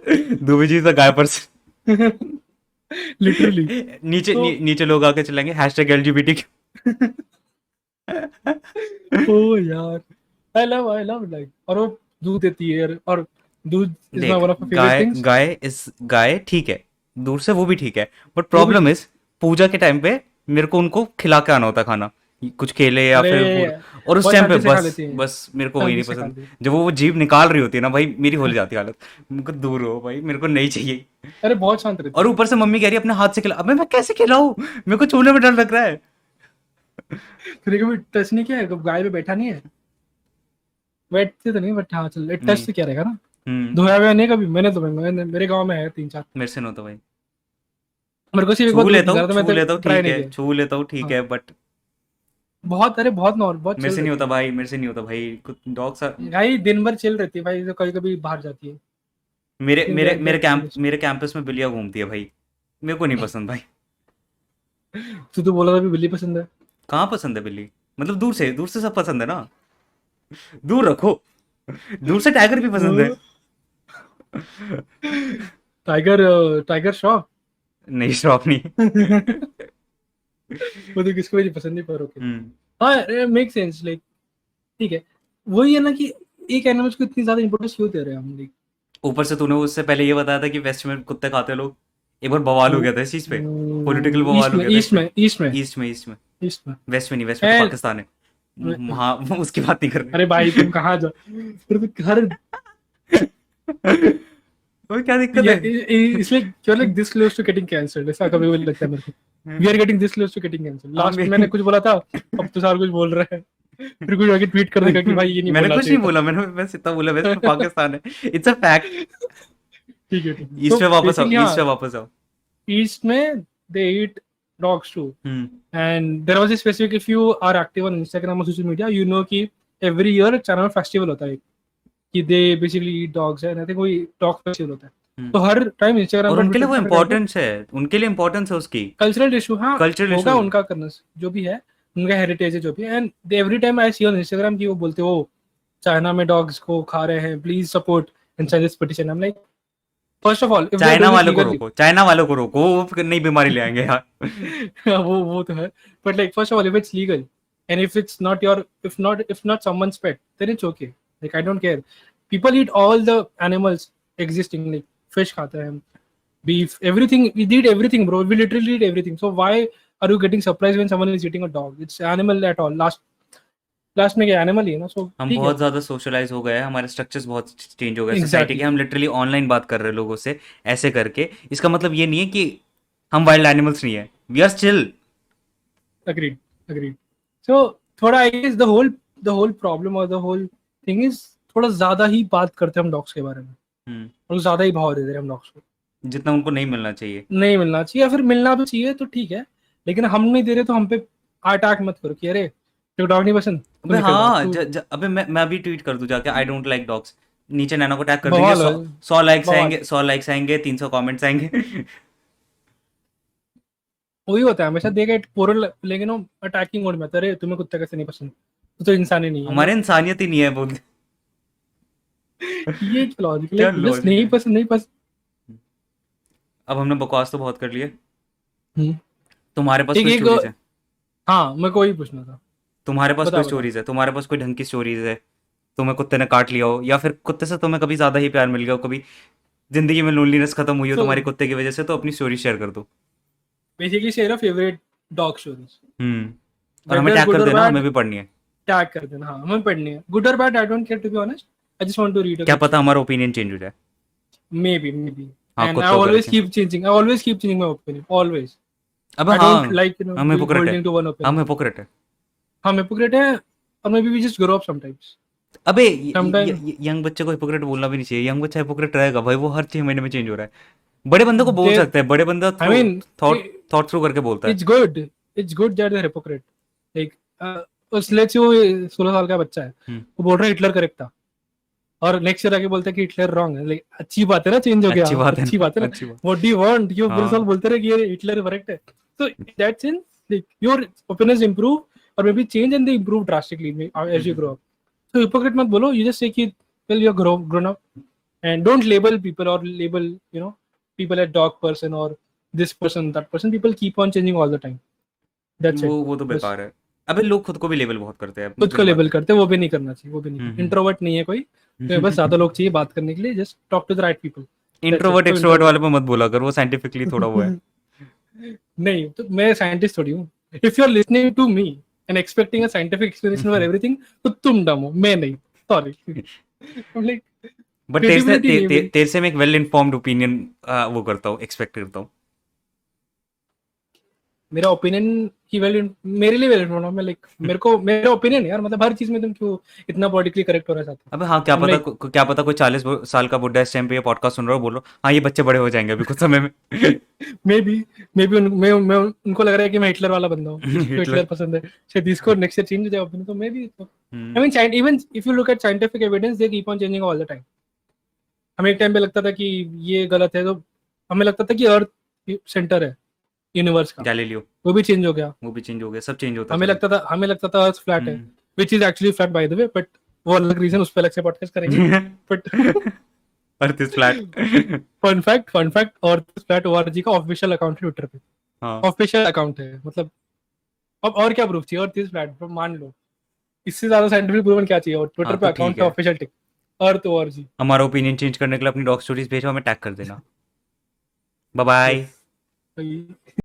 दुबे जी से गाय पर। लिटरली। नीचे तो नीचे लोग आके चलेंगे हैशटैग एलजीबीटी। ओ यार, आई लव लाइक, और वो दूध देती है यार, और दूध इज माय देख, one of my favourite guy things. Guy is guy ठीक है, दूर से वो भी ठीक है, बट वो भी प्रॉब्लम ठीक। इज पूजा के टाइम पे मेरे को उनको खिला के आना होता है खाना, कुछ केले या अरे फिर फूल। और उस बहुत टाइम पे शांति से खा बस लेती है, बस मेरे को वही शांति नहीं से खा पसंद। लेती है। जब वो जीभ निकाल रही होती है ना भाई, मेरी हो जाती है हालत। मेरे को दूर हो भाई, मेरे को नहीं चाहिए। अरे बहुत शांत रहती और है। ऊपर से मम्मी कह रही है अपने हाथ से खिला, अबे मैं कैसे खिलाऊं, मेरे को छूने में डर लग रहा है। फिर कभी टच नहीं किया है, कभी गाय पे बैठा नहीं है? बैठते तो नहीं, बट हाँ चल, टच नहीं। तो क्या रहेगा ना। हम्म। धोया हुआ नहीं कभी मैंने, तो मेरे गांव में है 3-4। मेरे से नहीं होता भाई। मेरे को सिर्फ एक बार छू दूध लेता पिला हूँ, था, तो मैं छू तो लेता हूँ ट्राई ठीक नहीं है, किया। छू लेता हूँ ठीक हाँ, है, बट बहुत, अरे बहुत नॉर्मल, बहुत मेरे चिल से नहीं रहती होता है। भाई, मेरे से नहीं होता भाई, कुछ डॉग्स। भाई दिन भर चिल रहती है भाई, तो कभी कभी बाहर जाती है, मेरे लेकिन मेरे they're chill। मेरे कैंपस में बिल्लियाँ घूमती है भाई, मेरे को नहीं पसंद भाई। तू तो बोला था भी बिल्ली पसंद है। कहाँ पसंद है बिल्ली, मतलब दूर से सब पसंद है ना, दूर रखो। दूर से टाइगर भी पसंद है। Tiger, tiger Shroff. नहीं स्टॉप नहीं। वो तो किसको भी नहीं पसंद, नहीं, पर ओके। हम्म। हाँ, मेक सेंस, लाइक ठीक है। वही है ना कि एक एनिमल्स को इतनी ज्यादा इंपॉर्टेंस क्यों दे रहे हैं हम, लाइक ऊपर से तूने उससे पहले ये बताया था कि वेस्ट में कुत्ते खाते हैं लोग। एक बार बवाल हो गया था इस चीज पे, पॉलिटिकल बवाल ईस्ट हो में गया था इस ईस्ट पे। में ईस्ट में ईस्ट में, ईस्ट में। ईस्ट में वेस्ट में नहीं, वेस्ट में तो एंड पाकिस्तान है। वहाँ उसकी बात नहीं कर अरे भाई तुम कहाँ जा, फिर तो हर रहे। वो क्या दिक्कत है? इसलिए you're like this close to getting cancelled, ऐसा कभी कभी लगता है मेरे को। We are getting this close to getting cancelled। हम लास्ट भी। मैंने कुछ बोला था, अब तो सारा कुछ बोल रहा है, फिर कुछ आगे ट्वीट कर देगा कि भाई ये नहीं मैंने बोलना कुछ चाहिए नहीं था। बोला, मैंने बस इतना बोला वेस्ट में पाकिस्तान है, इट्स अ फैक्ट। ठीक है, ठीक है। ईस्ट तो में वापस आओ, बेसिकली ईस्ट में हाँ, वापस आओ। ईस्ट में they eat dogs too. Hmm. And there was a specific, if you are active on Instagram or social media, you know कि every year चाइना में फेस्टिवल होता है कि दे बेसिकली ईट डॉग्स है, आई थिंक कोई dog festival होता है। हम्म। तो हर टाइम इंस्टाग्राम और पर, उनके लिए ट्विटर वो पर करके इम्पोर्टेंस है, उनके लिए इम्पोर्टेंस है उसकी। कल्चरल इशू, हाँ कल्चरल होगा इशू। उनका करना, जो भी है उनका हेरिटेज है जो भी है। And they every time I see on Instagram की वो बोलते हो चाइना में डॉग्स को खा रहे हैं, please support and sign this petition. I am like, first of all if they are China doing it वालों को लीगली, रोको, चाइना वालों को रोको, वो नई बीमारी ले आएंगे यार। वो तो है, but like first of all if it's legal and if it's not your, if not someone's pet, then it's okay, like I don't care. People eat all the animals existing, like fish खाते हैं, beef, everything, we eat everything bro, we literally eat everything. So why are you getting surprised when someone is eating a dog? It's animal at all, last में क्या animal ही है ना, सो हम ठीक है। बहुत ज़्यादा सोशलाइज हो गए हैं, हमारे स्ट्रक्चर्स बहुत चेंज हो गए सोसाइटी के। एग्जैक्टली, हम लिटरली ऑनलाइन बात कर रहे हैं लोगों से ऐसे करके। इसका मतलब ये नहीं है कि हम वाइल्ड एनिमल्स नहीं है, we are still. agreed, agreed. So थोड़ा I guess the whole problem और द होल थिंग इज थोड़ा ज्यादा ही बात करते हैं हम डॉग्स के बारे में, और ज्यादा ही भाव दे रहे हैं हम डॉग्स को। जितना उनको नहीं मिलना चाहिए। नहीं मिलना चाहिए, या फिर मिलना भी चाहिए तो ठीक है, लेकिन हम नहीं दे रहे तो हम पे अटैक मत करो कि अरे तेरे डॉग नहीं पसंद, तू अबे निकल भाग हाँ, तू। अबे मैं अभी ट्वीट कर दूं जाके, आई डोंट लाइक डॉग्स, नीचे नैना को टैग कर देंगे, बवाल है, 100 लाइक्स बवाल। आएंगे, 100 लाइक्स आएंगे, 300 कमेंट्स आएंगे। वही होता है हमेशा, देखे पूरा लेकिन वो अटैकिंग मोड में आता है, अरे तुम्हें कुत्ता कैसे नहीं पसंद, तो इंसान ही नहीं है। हमारे इंसानियत ही नहीं है बोल। ये लॉजिक, क्या लाइक जस्ट लॉजिक नहीं है? पसंद, नहीं पसंद। अब हमने बकवास तो बहुत कर लिए। हम्म। तुम्हारे पास एक कोई एक स्टोरीज है? हाँ, मेरे को वही पूछना था। तुम्हारे पास बता कोई बता। स्टोरीज है? तुम्हारे पास कोई ढंग की स्टोरीज है? तुम्हें कुत्ते ने काट लिया हो, या फिर कुत्ते से तुम्हें कभी ज्यादा ही प्यार मिल गया हो, कभी जिंदगी में लोनलीनेस खत्म हुई हो तो तुम्हारे कुत्ते की वजह से, तो अपनी स्टोरी शेयर कर दो। Basically share favourite dog stories, और हमें वेदर टैग गुड कर और देना, बैड, हमें भी पढ़नी है। टैग कर देना। हाँ, हमें पढ़नी है, गुड और bad, I don't care to be honest, I just want to read a क्या गुड पता स्टोरी। हमारा ओपिनियन चेंज हो जाए। Maybe. हाँ, And I कुत्तों always करके। keep changing. I always keep changing my opinion. Always. अबे I don't हाँ, like हम being हिपोक्रेट है, holding to one हम opinion. हिपोक्रेट है। हम hypocrite है, or maybe we just grow up sometimes. अबे Sometimes यंग बच्चे को हिपोक्रेट बोलना भी नहीं चाहिए, यंग बच्चा हिपोक्रेट रहेगा भाई, वो हर 6 महीने में चेंज हो रहा है। बड़े बंदे को बोल they, सकते हैं, बड़े बंदा I mean, thought thought through करके बोलता है। it's good. It's good that they're hypocrite. Like, let's say वो 16 साल का बच्चा है, वो बोल रहा है हिटलर करेक्ट था, और नेक्स्ट ईयर आके बोलता है कि हिटलर रॉन्ग है। लाइक अच्छी बात है ना, चेंज हो गया, अच्छी बात है अच्छी ना, बात है ना। अच्छी बात। What do you want, you पूरे साल हाँ। बोलते रहे कि ये हिटलर करेक्ट है। So that sense like your opinions improve और may be change and they improve drastically as you grow up. So hypocrite मत बोलो, you just say that well you are grown up, and don't label people or label people as dog person or this person that person. People keep on changing all the time. That's it. वो तो बस बेकार है। अबे लोग खुद को भी लेबल बहुत करते हैं खुद को बिन बात लेबल के। करते हैं, वो भी नहीं करना चाहिए, वो भी नहीं। इंट्रोवर्ट नहीं है कोई, तो बस ज्यादा लोग चाहिए बात करने के लिए, just talk to the right people. Introvert extrovert वाले पे मत बोला कर, वो साइंटिफिकली थोड़ा वो है। नहीं तो मैं साइंटिस्ट थोड़ी हूँ। If you are listening to me and expecting a scientific explanation for everything, तो तुम डम हो, मैं नहीं, सॉरी। लाइक बट क्रेडिबिलिटी नहीं है मेरी। तेरे से मैं एक वेल इन्फॉर्म्ड ओपिनियन वो करता हूँ, एक्सपेक्ट करता हूँ। मेरा ओपिनियन ही मेरे लिए वेल इन्फॉर्म्ड है। मैं लाइक मेरा ओपिनियन है यार, मतलब हर चीज में तुम क्यों इतना पॉलिटिकली करेक्ट हो रहा है? अबे हाँ, क्या I'm पता like, क्या पता कोई 40 साल का बुढ़ा इस टाइम पे ये पॉडकास्ट सुन रहा हो, बोल रहा हो हाँ ये बच्चे बड़े हो जाएंगे अभी कुछ समय में। मे बी मैं उनको लग रहा है कि मैं हिटलर वाला बंदा हूँ, इसको हिटलर। हिटलर पसंद है, शायद इसको नेक्स्ट ईयर चेंज हो जाए ओपिनियन, तो may be. I mean even if you look at scientific evidence, they keep on changing all the time. हमें एक टाइम पे लगता था कि ये गलत है, तो हमें लगता था कि अर्थ सेंटर है यूनिवर्स का, गैलीलियो, वो भी चेंज हो गया। वो भी चेंज हो गया, सब चेंज होता हमें चला लगता था अर्थ फ्लैट है, hmm. Which is actually flat by the way, but वो अलग रीजन, उस पर अलग से पॉडकास्ट करेंगे। But earth is flat. Fun fact, और फ्लैट ओआरजी का ऑफिशियल अकाउंट है ट्विटर पे, हाँ ऑफिशियल अकाउंट है मतलब। अब और क्या प्रूफ चाहिए, अर्थ इज फ्लैट मान लो, इससे ज्यादा साइंटिफिक प्रूवन क्या चाहिए, और ट्विटर हाँ, पे तो अकाउंट ठीक है है, ऑफिशियल टिक, अर्थ ओआरजी। हमारा ओपिनियन चेंज करने के लिए अपनी डॉग स्टोरीज भेजो, हमें टैग कर देना। Bye bye. यस।